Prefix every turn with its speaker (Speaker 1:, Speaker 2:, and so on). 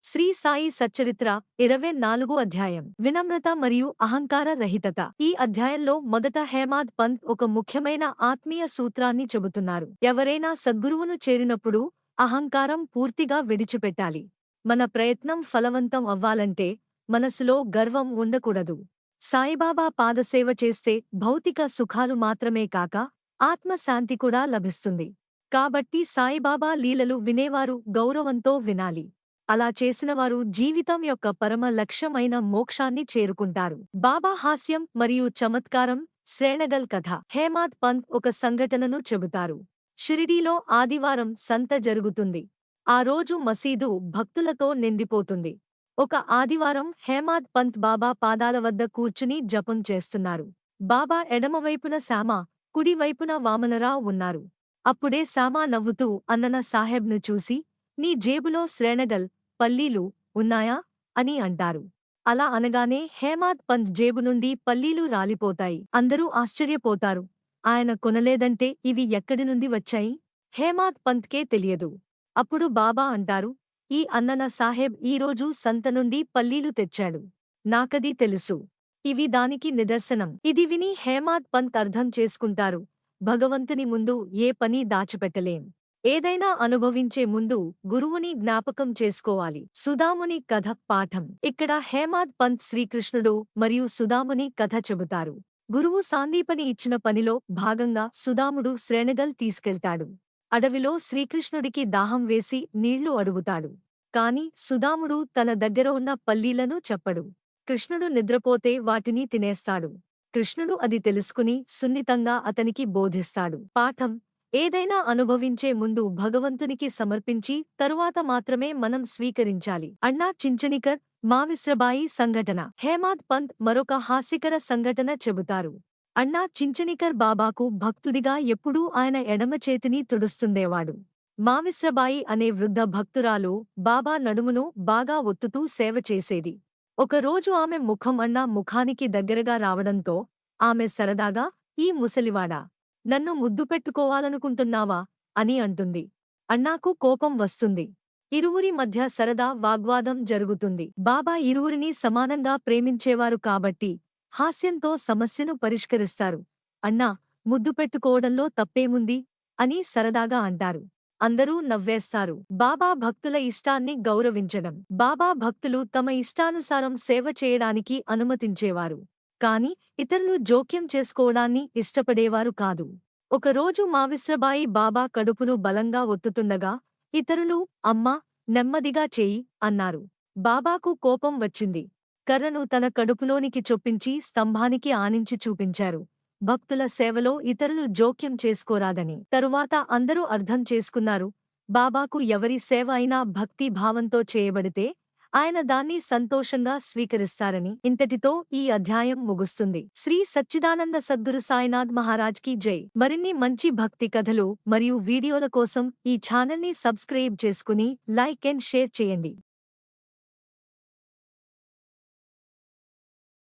Speaker 1: శ్రీ సాయి సచ్చరిత్ర 24 అధ్యాయం వినమ్రత మరియు అహంకార రహితత. ఈ అధ్యాయంలో మొదట హేమాద్ పంత్ ఒక ముఖ్యమైన ఆత్మీయ సూత్రాన్ని చెబుతున్నారు. ఎవరైనా సద్గురువును చేరినప్పుడు అహంకారం పూర్తిగా విడిచిపెట్టాలి. మన ప్రయత్నం ఫలవంతం అవ్వాలంటే మనసులో గర్వం ఉండకూడదు. సాయిబాబా పాదసేవ చేస్తే భౌతిక సుఖాలు మాత్రమే కాక ఆత్మశాంతి కూడా లభిస్తుంది. కాబట్టి సాయిబాబా లీలలు వినేవారు గౌరవంతో వినాలి. అలా చేసినవారు జీవితం యొక్క పరమ లక్ష్యమైన మోక్షాన్ని చేరుకుంటారు. బాబా హాస్యం మరియు చమత్కారం. శ్రేణగల్ కథ. హేమాద్ పంత్ ఒక సంఘటనను చెబుతారు. షిరిడీలో ఆదివారం సంత జరుగుతుంది. ఆ రోజు మసీదు భక్తులతో నిండిపోతుంది. ఒక ఆదివారం హేమాద్ పంత్ బాబా పాదాల వద్ద కూర్చుని జపం చేస్తున్నారు. బాబా ఎడమవైపున శ్యామ, కుడివైపున వామనరావు ఉన్నారు. అప్పుడే శ్యామ నవ్వుతూ అన్నన సాహెబ్ను చూసి, నీ జేబులో శ్రేణగల్ పల్లీలు ఉన్నాయా అని అంటారు. అలా అనగానే హేమాద్ పంత్ జేబు నుండి పల్లీలు రాలిపోతాయి. అందరూ ఆశ్చర్యపోతారు. ఆయన కొనలేదంటే ఇవి ఎక్కడి నుండి వచ్చాయి? హేమాద్ పంత్కే తెలియదు. అప్పుడు బాబా అంటారు, ఈ అన్నన సాహెబ్ ఈరోజు సంత నుండి పల్లీలు తెచ్చాడు. నాకది తెలుసు. ఇవి దానికి నిదర్శనం. ఇది విని హేమాద్ పంత్ అర్థం చేసుకుంటారు, భగవంతుని ముందు ఏ పని దాచిపెట్టలేం. ఏదైనా అనుభవించే ముందు గురువుని జ్ఞాపకం చేసుకోవాలి. సుదాముని కథ పాఠం. ఇక్కడ హేమాద్ పంత్ శ్రీకృష్ణుడు మరియు సుదాముని కథ చెబుతారు. గురువు సాందీపని ఇచ్చిన పనిలో భాగంగా సుదాముడు శ్రేణగల్ తీసుకెళ్తాడు. అడవిలో శ్రీకృష్ణుడికి దాహం వేసి నీళ్లు అడుగుతాడు. కాని సుదాముడు తన దగ్గర ఉన్న పల్లీలను చెప్పడు. కృష్ణుడు నిద్రపోతే వాటిని తినేస్తాడు. కృష్ణుడు అది తెలుసుకుని సున్నితంగా అతనికి బోధిస్తాడు. పాఠం. ఏదైనా అనుభవించే ముందు భగవంతునికి సమర్పించి తరువాత మాత్రమే మనం స్వీకరించాలి. అన్నా చించనికర్, మావిశ్రబాయి సంఘటన. హేమాద్ పంత్ మరొక హాస్యకర సంఘటన చెబుతారు. అన్నా చించనికర్ బాబాకు భక్తుడిగా ఎప్పుడూ ఆయన ఎడమ చేతిని తుడుస్తుండేవాడు. మావిశ్రబాయి అనే వృద్ధ భక్తురాలు బాబా నడుమును బాగా ఒత్తుతూ సేవ చేసేది. ఒకరోజు ఆమె ముఖం అన్నా ముఖానికి దగ్గరగా రావడంతో ఆమె సరదాగా, ఈ ముసలివాడా, నన్ను ముద్దు పెట్టుకోవాలనుకుంటున్నావా అని అంటుంది. అన్నాకు కోపం వస్తుంది. ఇరువురి మధ్య సరదా వాగ్వాదం జరుగుతుంది. బాబా ఇరువురిని సమానంగా ప్రేమించేవారు కాబట్టి హాస్యంతో సమస్యను పరిష్కరిస్తారు. అన్నా, ముద్దు పెట్టుకోవడంలో తప్పేముంది అని సరదాగా అంటారు. అందరూ నవ్వేస్తారు. బాబా భక్తుల ఇష్టాన్ని గౌరవించడం. బాబా భక్తులు తమ ఇష్టానుసారం సేవ చేయడానికి అనుమతించేవారు. కాని ఇతరులు జోక్యం చేసుకోవడాన్ని ఇష్టపడేవారు కాదు. ఒకరోజు మావిశ్రబాయి బాబా కడుపును బలంగా ఒత్తుతుండగా ఇతరులు, అమ్మా, నెమ్మదిగా చేయి అన్నారు. బాబాకు కోపం వచ్చింది. కర్రను తన కడుపులోనికి చొప్పించి స్తంభానికి ఆనించి చూపించారు. భక్తుల సేవలో ఇతరులు జోక్యం చేసుకోరాదని. తరువాత అందరూ అర్థం చేసుకున్నారు. బాబాకు ఎవరి సేవ అయినా భక్తి భావంతో చేయబడితే ఆయన దాన్ని సంతోషంగా స్వీకరిస్తారని. ఇంతటితో ఈ అధ్యాయం ముగుస్తుంది. శ్రీ సచ్చిదానంద సద్గురు సాయినాథ్ మహారాజ్ కి జై. మరిన్ని మంచి భక్తి కథలు మరియు వీడియోల కోసం ఈ ఛానల్ని సబ్స్క్రైబ్ చేసుకుని లైక్ అండ్ షేర్ చేయండి.